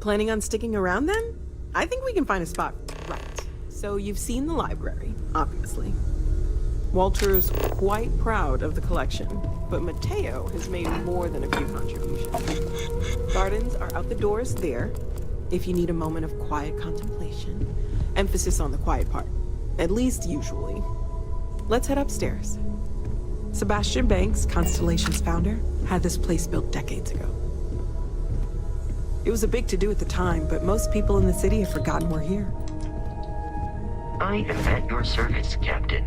Planning on sticking around then? I think we can find a spot. Right. So you've seen the library, obviously. Walter's quite proud of the collection, but Mateo has made more than a few contributions. Gardens are out the doors there, if you need a moment of quiet contemplation. Emphasis on the quiet part, at least usually. Let's head upstairs. Sebastian Banks, Constellation's founder, had this place built decades ago. It was a big to-do at the time, but most people in the city have forgotten we're here. I am at your service, Captain.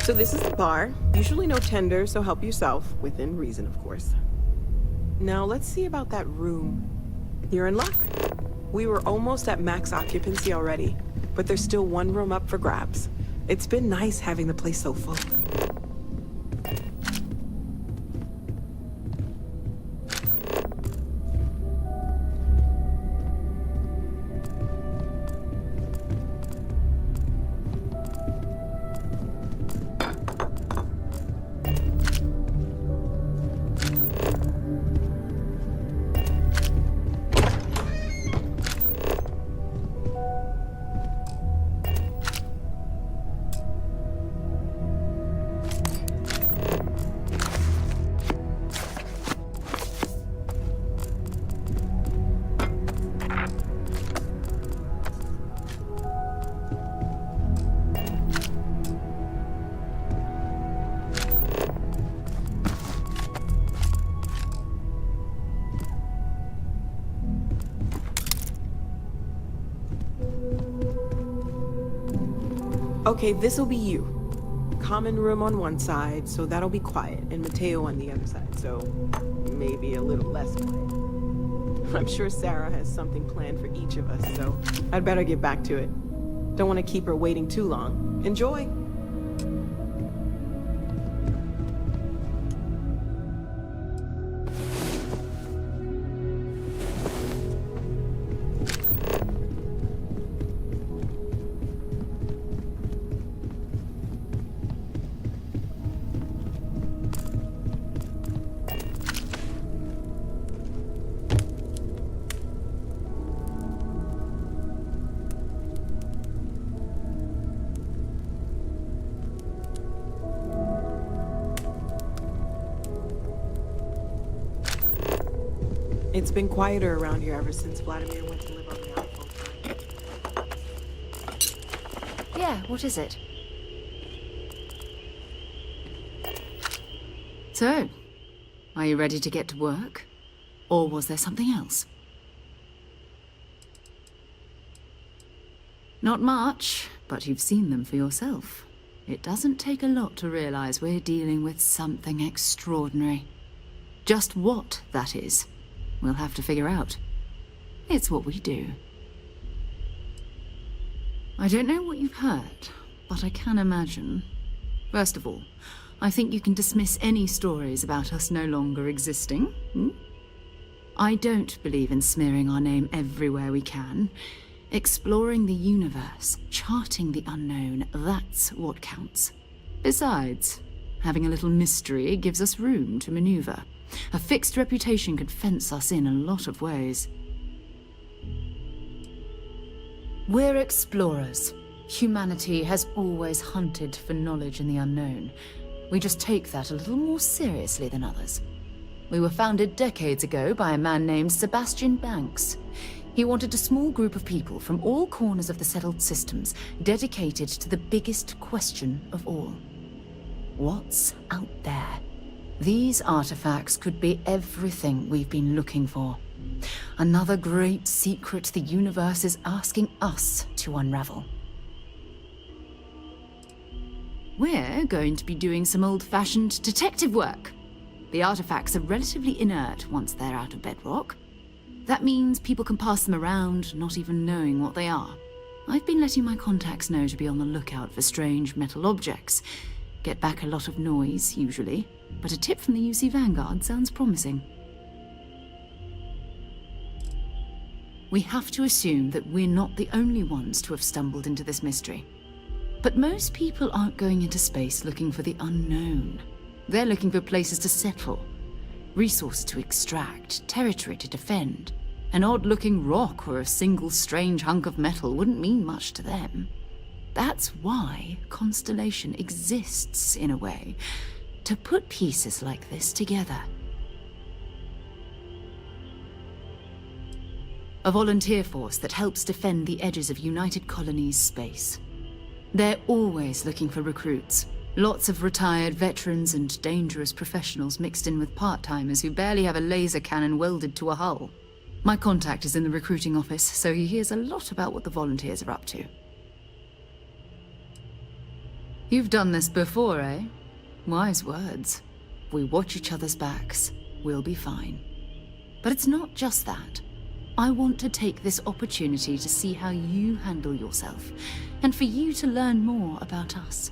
So this is the bar. Usually no tender, so help yourself, within reason, of course. Now let's see about that room. You're in luck. We were almost at max occupancy already, but there's still one room up for grabs. It's been nice having the place so full. Okay, this'll be you. Common room on one side, so that'll be quiet, and Mateo on the other side, so maybe a little less quiet. I'm sure Sarah has something planned for each of us, so I'd better get back to it. Don't want to keep her waiting too long. Enjoy! It's been quieter around here ever since Vladimir went to live on the outpost. Yeah, what is it? So, are you ready to get to work? Or was there something else? Not much, but you've seen them for yourself. It doesn't take a lot to realize we're dealing with something extraordinary. Just what that is, we'll have to figure out. It's what we do. I don't know what you've heard, but I can imagine. First of all, I think you can dismiss any stories about us no longer existing. I don't believe in smearing our name everywhere we can. Exploring the universe, charting the unknown, that's what counts. Besides, having a little mystery gives us room to maneuver. A fixed reputation could fence us in a lot of ways. We're explorers. Humanity has always hunted for knowledge in the unknown. We just take that a little more seriously than others. We were founded decades ago by a man named Sebastian Banks. He wanted a small group of people from all corners of the settled systems, dedicated to the biggest question of all. What's out there? These artifacts could be everything we've been looking for. Another great secret the universe is asking us to unravel. We're going to be doing some old-fashioned detective work. The artifacts are relatively inert once they're out of bedrock. That means people can pass them around, not even knowing what they are. I've been letting my contacts know to be on the lookout for strange metal objects. Get back a lot of noise, usually, but a tip from the UC Vanguard sounds promising. We have to assume that we're not the only ones to have stumbled into this mystery. But most people aren't going into space looking for the unknown. They're looking for places to settle, resources to extract, territory to defend. An odd-looking rock or a single strange hunk of metal wouldn't mean much to them. That's why Constellation exists, in a way, to put pieces like this together. A volunteer force that helps defend the edges of United Colonies space. They're always looking for recruits. Lots of retired veterans and dangerous professionals mixed in with part-timers who barely have a laser cannon welded to a hull. My contact is in the recruiting office, so he hears a lot about what the volunteers are up to. You've done this before, eh? Wise words. If we watch each other's backs, we'll be fine. But it's not just that. I want to take this opportunity to see how you handle yourself, and for you to learn more about us.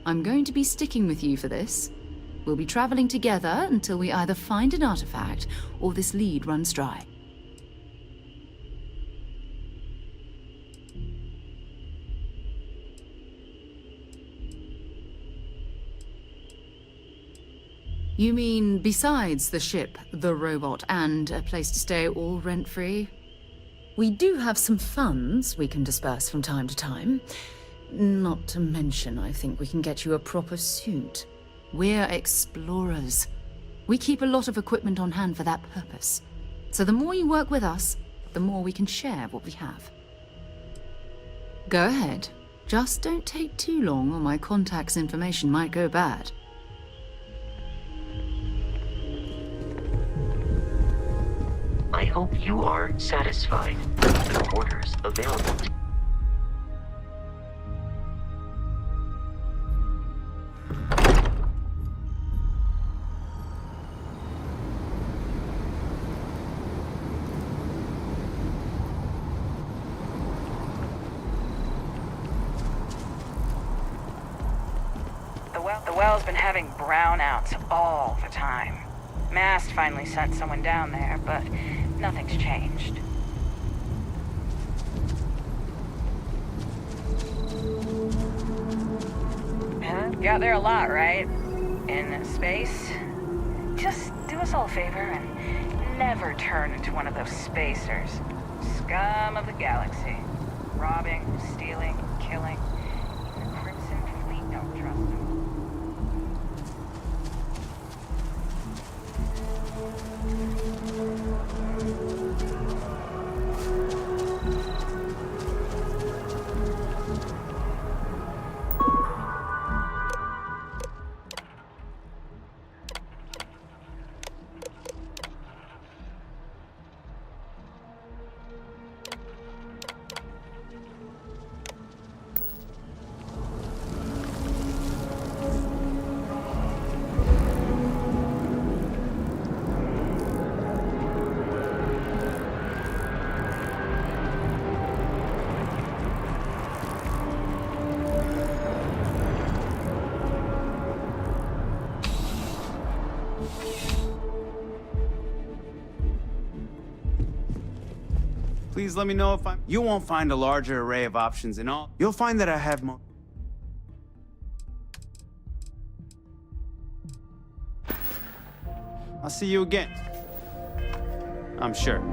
I'm going to be sticking with you for this. We'll be traveling together until we either find an artifact or this lead runs dry. You mean besides the ship, the robot, and a place to stay all rent-free? We do have some funds we can disperse from time to time. Not to mention, I think we can get you a proper suit. We're explorers. We keep a lot of equipment on hand for that purpose. So the more you work with us, the more we can share what we have. Go ahead. Just don't take too long or my contact's information might go bad. I hope you are satisfied with the quarters available. The well's been having brownouts all the time. Mast finally sent someone down there, but nothing's changed. You out there a lot, right? In space? Just do us all a favor and never turn into one of those spacers. Scum of the galaxy. Robbing, stealing, killing. The Crimson Fleet don't trust them. Please let me know if I'm... You won't find a larger array of options in all. You'll find that I have more... I'll see you again. I'm sure.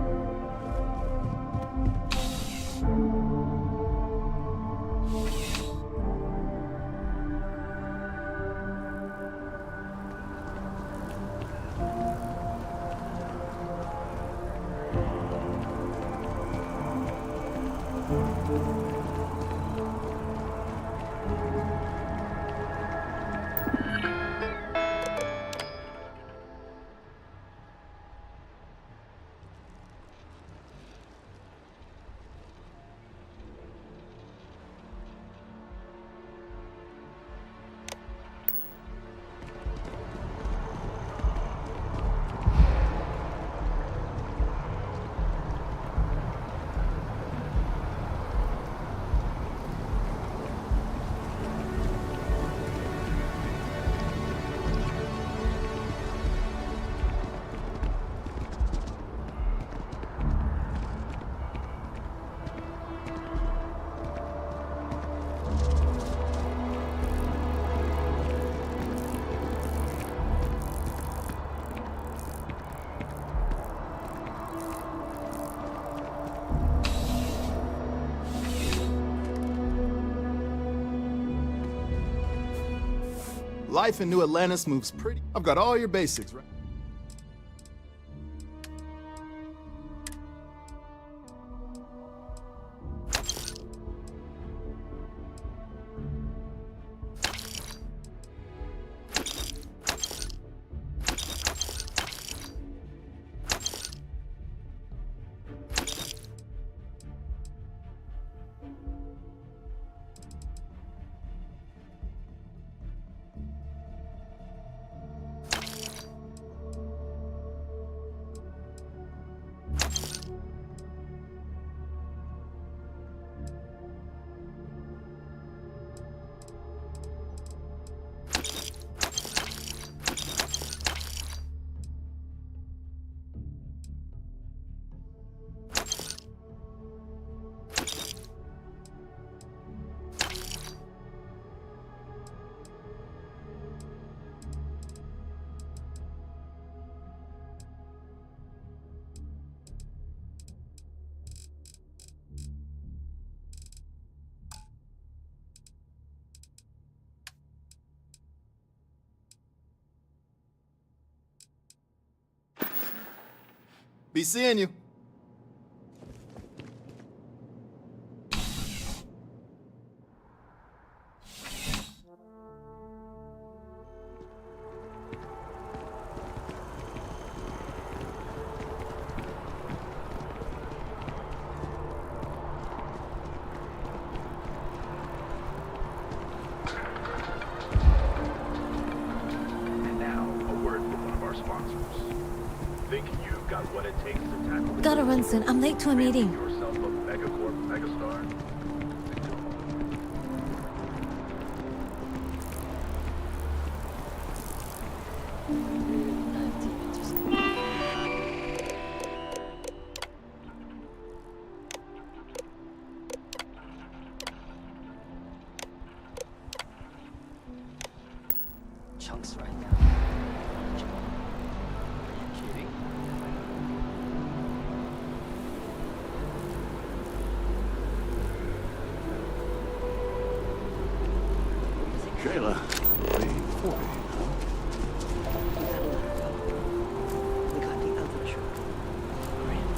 Life in New Atlantis moves pretty. I've got all your basics, right? Be seeing you. And now, a word from one of our sponsors. Think you've got what it takes to tackle the Gotta run soon. I'm late to a meeting. yourself a megacorp megastar? Chunks right now. Are you kidding? Shayla, the 40, huh? We gotta let her go. We got the other truck. Real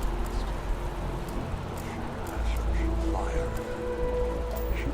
fast. She's a liar. She...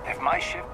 If my ship...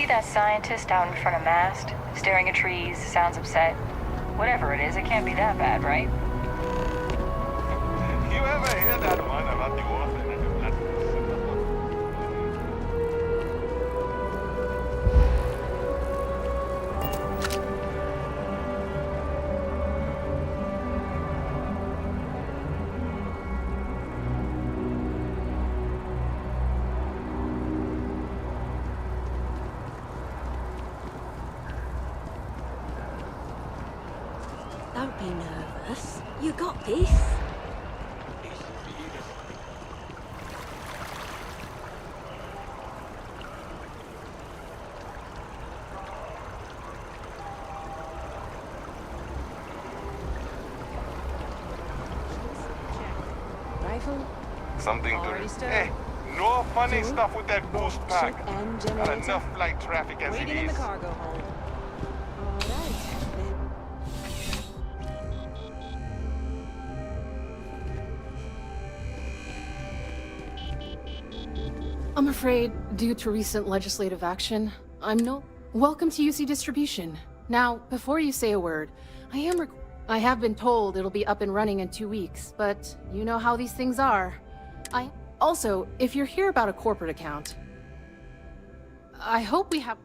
see that scientist out in front of mast? Staring at trees, sounds upset. Whatever it is, it can't be that bad, right? You ever hear that one about the orphan and the blood? Don't be nervous. You got this. Rifle, Something Already to... stowed. Hey, no funny Two. stuff with that boost ship pack. and Got generator. enough flight traffic as it Waiting in is. the cargo hold. All right. I'm afraid, due to recent legislative action, I'm no... Welcome to UC Distribution. Now, before you say a word, I have been told it'll be up and running in 2 weeks, but you know how these things are. Also, if you're here about a corporate account, I hope we have...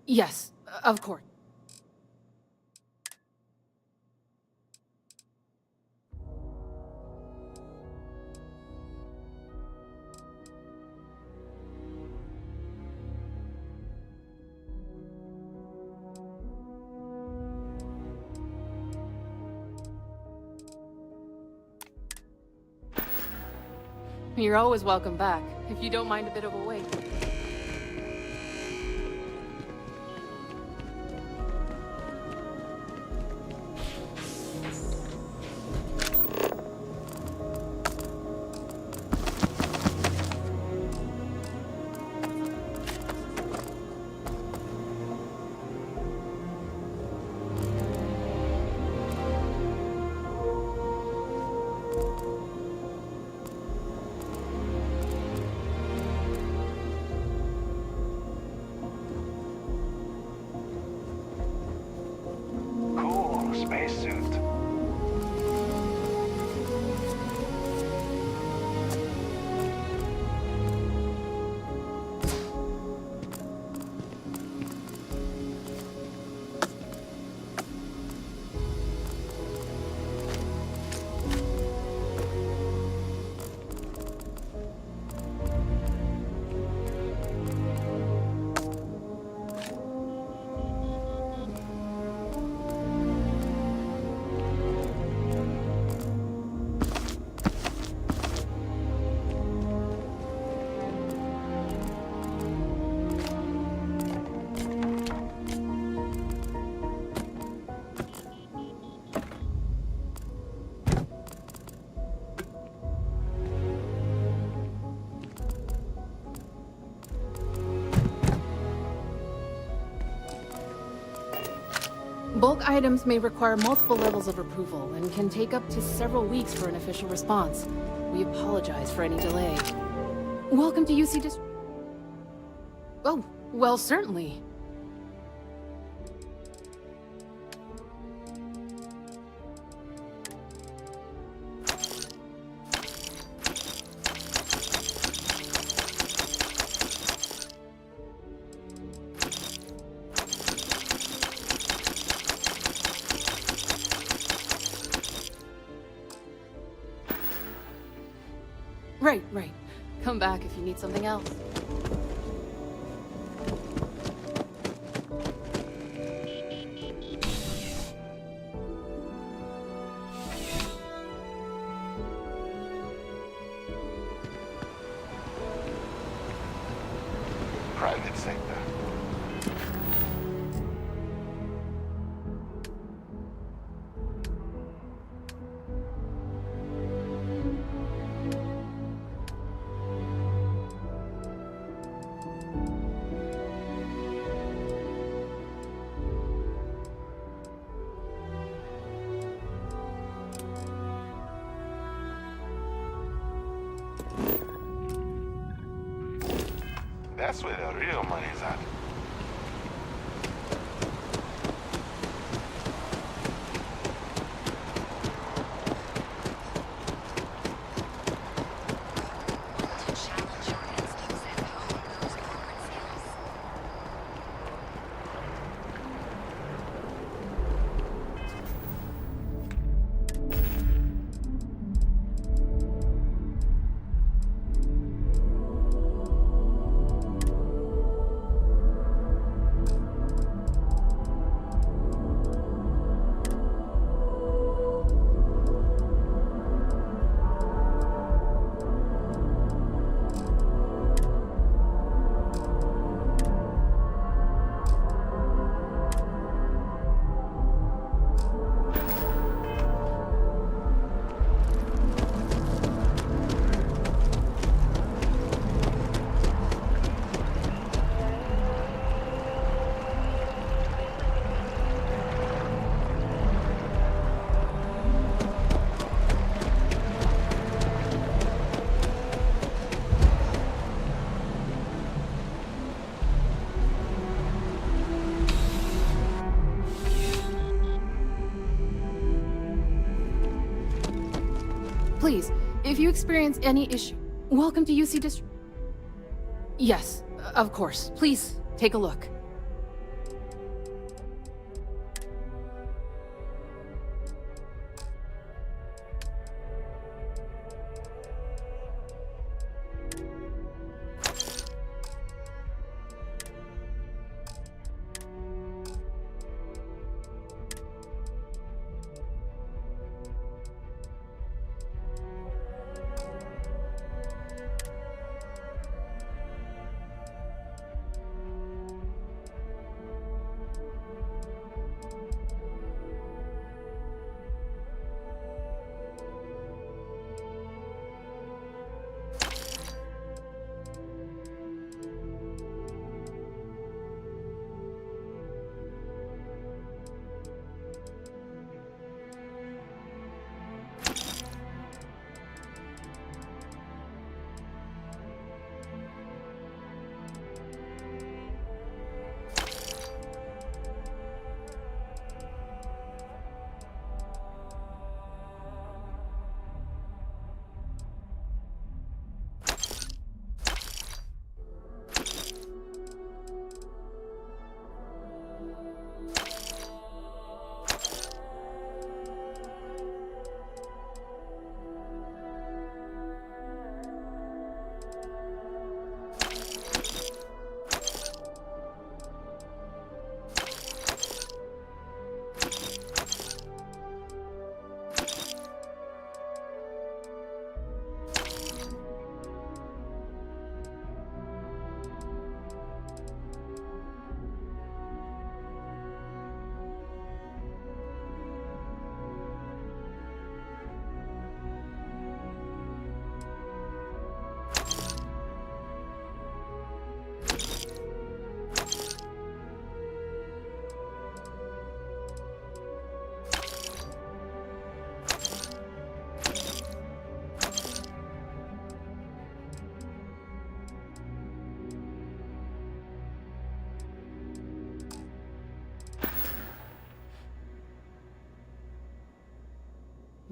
Yes, of course. You're always welcome back, if you don't mind a bit of a wait. Cool spacesuit. Bulk items may require multiple levels of approval and can take up to several weeks for an official response. We apologize for any delay. Welcome to UC Dist... Oh, well, certainly. Right. Come back if you need something else. Private sector. That's where the real money's at. Please, if you experience any issue, welcome to UC Dist... Yes, of course. Please, take a look.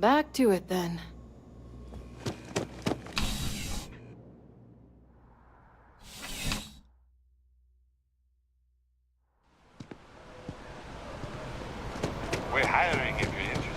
Back to it then. We're hiring if you're interested.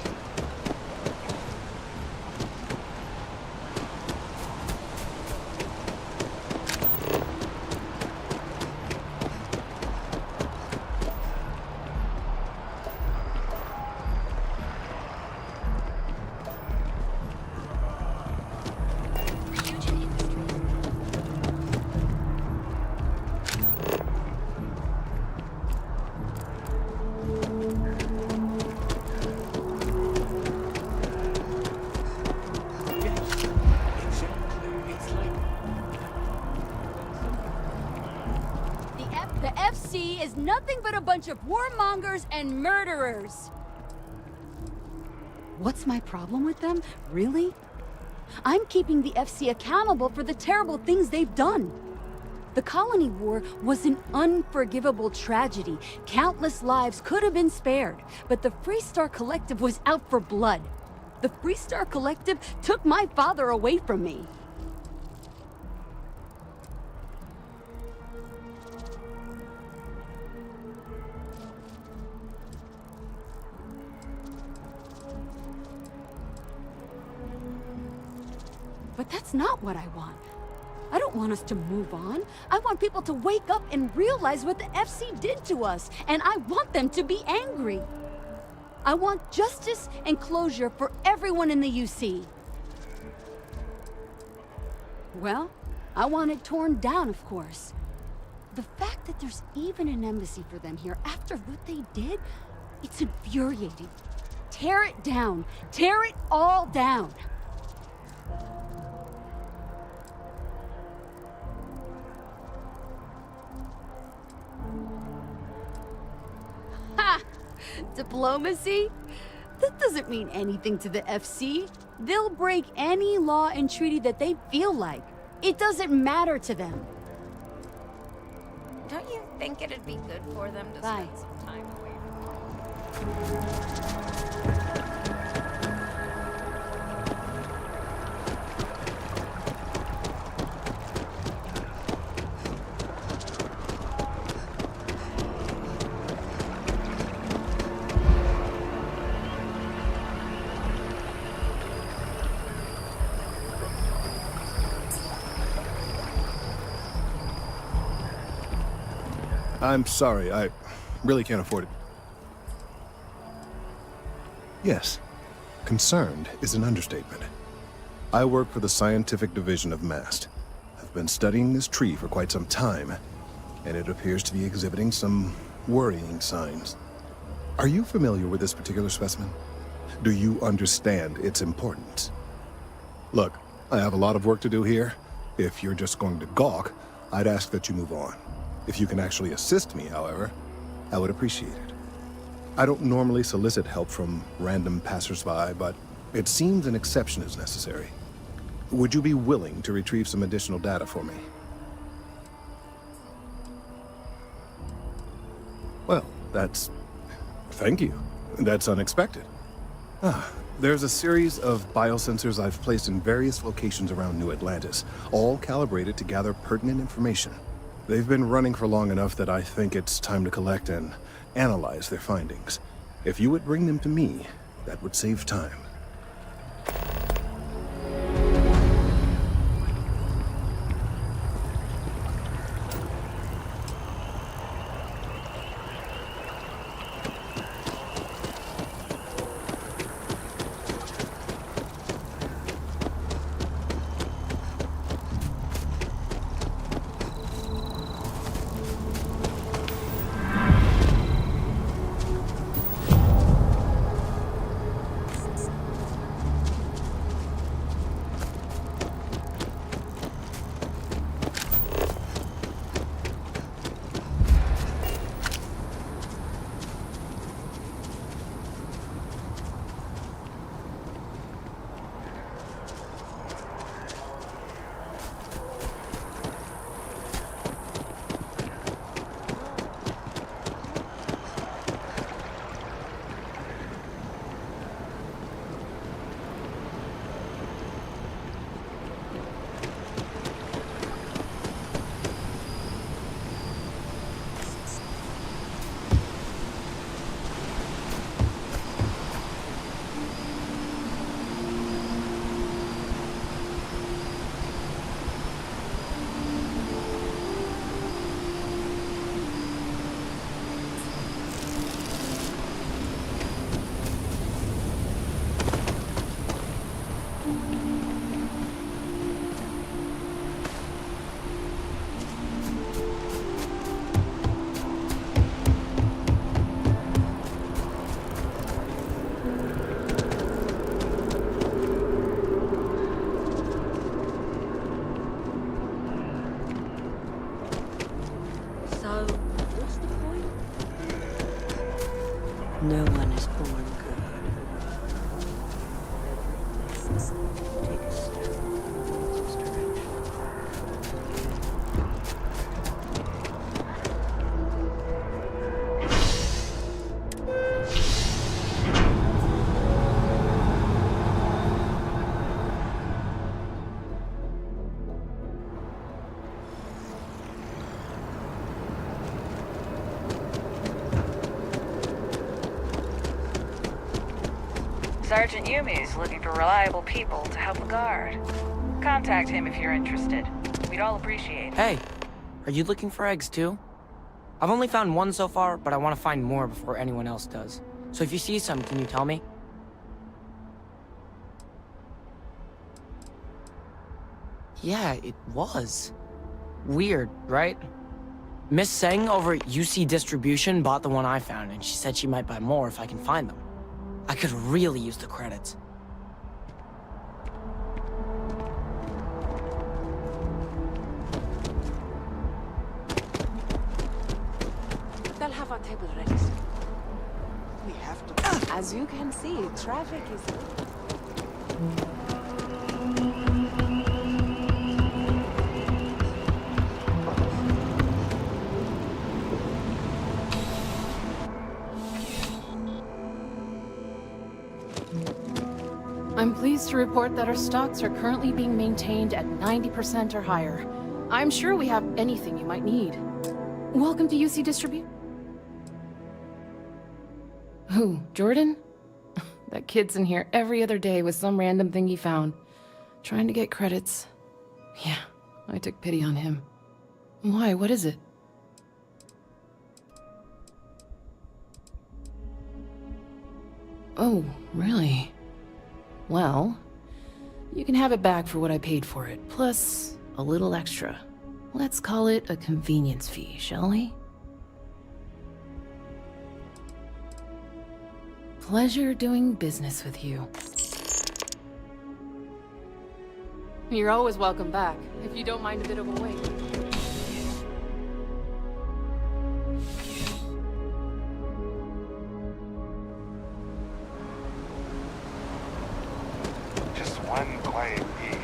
The FC is nothing but a bunch of warmongers and murderers. What's my problem with them, really? I'm keeping the FC accountable for the terrible things they've done. The Colony War was an unforgivable tragedy. Countless lives could have been spared, but the Freestar Collective was out for blood. The Freestar Collective took my father away from me. But that's not what I want. I don't want us to move on. I want people to wake up and realize what the FC did to us, and I want them to be angry. I want justice and closure for everyone in the UC. Well, I want it torn down, of course. The fact that there's even an embassy for them here after what they did, it's infuriating. Tear it down. Tear it all down. Ha! Diplomacy? That doesn't mean anything to the FC. They'll break any law and treaty that they feel like. It doesn't matter to them. Don't you think it'd be good for them to Bye. spend some time away from home? I'm sorry, I really can't afford it. Yes, concerned is an understatement. I work for the scientific division of MAST. I've been studying this tree for quite some time, and it appears to be exhibiting some worrying signs. Are you familiar with this particular specimen? Do you understand its importance? Look, I have a lot of work to do here. If you're just going to gawk, I'd ask that you move on. If you can actually assist me, however, I would appreciate it. I don't normally solicit help from random passersby, but it seems an exception is necessary. Would you be willing to retrieve some additional data for me? Well, thank you. That's unexpected. There's a series of biosensors I've placed in various locations around New Atlantis, all calibrated to gather pertinent information. They've been running for long enough that I think it's time to collect and analyze their findings. If you would bring them to me, that would save time. take a step towards this direction. Sergeant Yumi's looking for reliable people to help the guard. Contact him if you're interested. We'd all appreciate it. Hey, are you looking for eggs too? I've only found one so far, but I want to find more before anyone else does. So if you see some, can you tell me? Yeah, it was. Weird, right? Miss Seng over at UC Distribution bought the one I found, and she said she might buy more if I can find them. I could really use the credits. They'll have our table ready soon. We have to. As you can see, traffic is. I'm pleased to report that our stocks are currently being maintained at 90% or higher. I'm sure we have anything you might need. Welcome to UC Distribute. Who, Jordan? That kid's in here every other day with some random thing he found. Trying to get credits. Yeah, I took pity on him. Why, what is it? Oh, really? Well, you can have it back for what I paid for it, plus a little extra. Let's call it a convenience fee, shall we? Pleasure doing business with you. You're always welcome back, if you don't mind a bit of a wait. Just one quiet eve.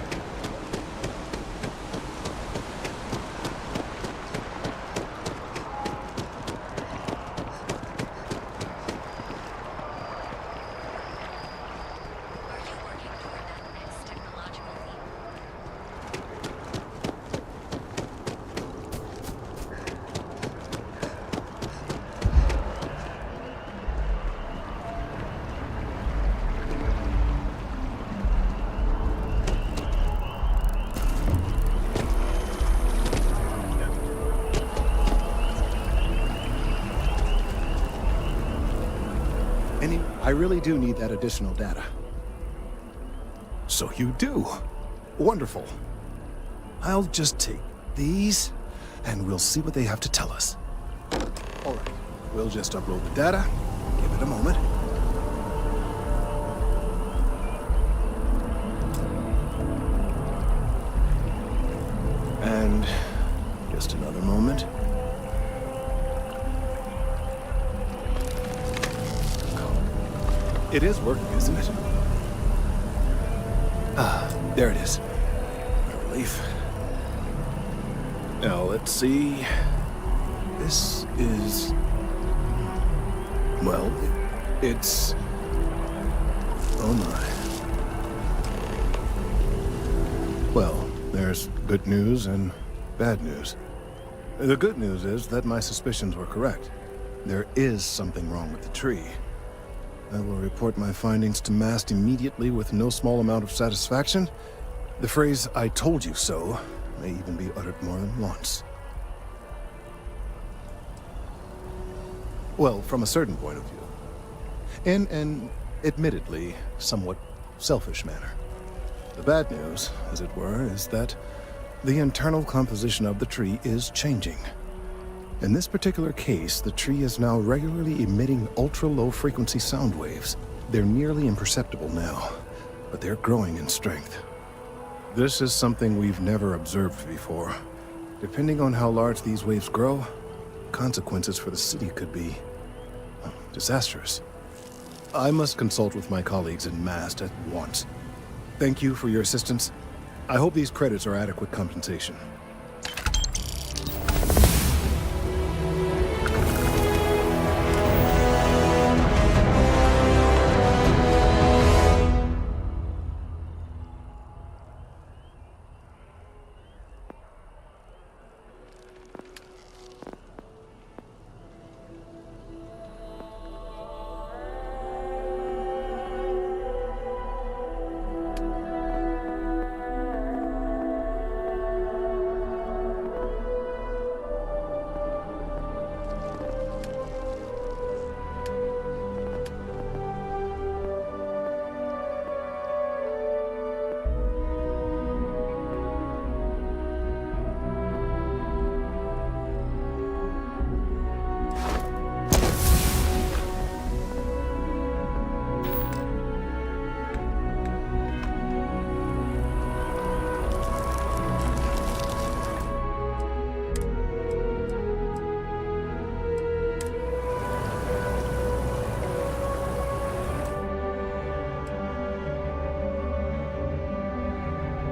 I really do need that additional data. So you do. Wonderful. I'll just take these, and we'll see what they have to tell us. All right, we'll just upload the data. Give it a moment. And just another moment. It is working, isn't it? Ah, there it is. What a relief. Now, let's see. This is... well, it's... oh my. Well, there's good news and bad news. The good news is that my suspicions were correct. There is something wrong with the tree. I will report my findings to Mast immediately with no small amount of satisfaction. The phrase, "I told you so," may even be uttered more than once. Well, from a certain point of view. In an, admittedly, somewhat selfish manner. The bad news, as it were, is that the internal composition of the tree is changing. In this particular case, the tree is now regularly emitting ultra-low frequency sound waves. They're nearly imperceptible now, but they're growing in strength. This is something we've never observed before. Depending on how large these waves grow, consequences for the city could be disastrous. I must consult with my colleagues in Mast at once. Thank you for your assistance. I hope these credits are adequate compensation.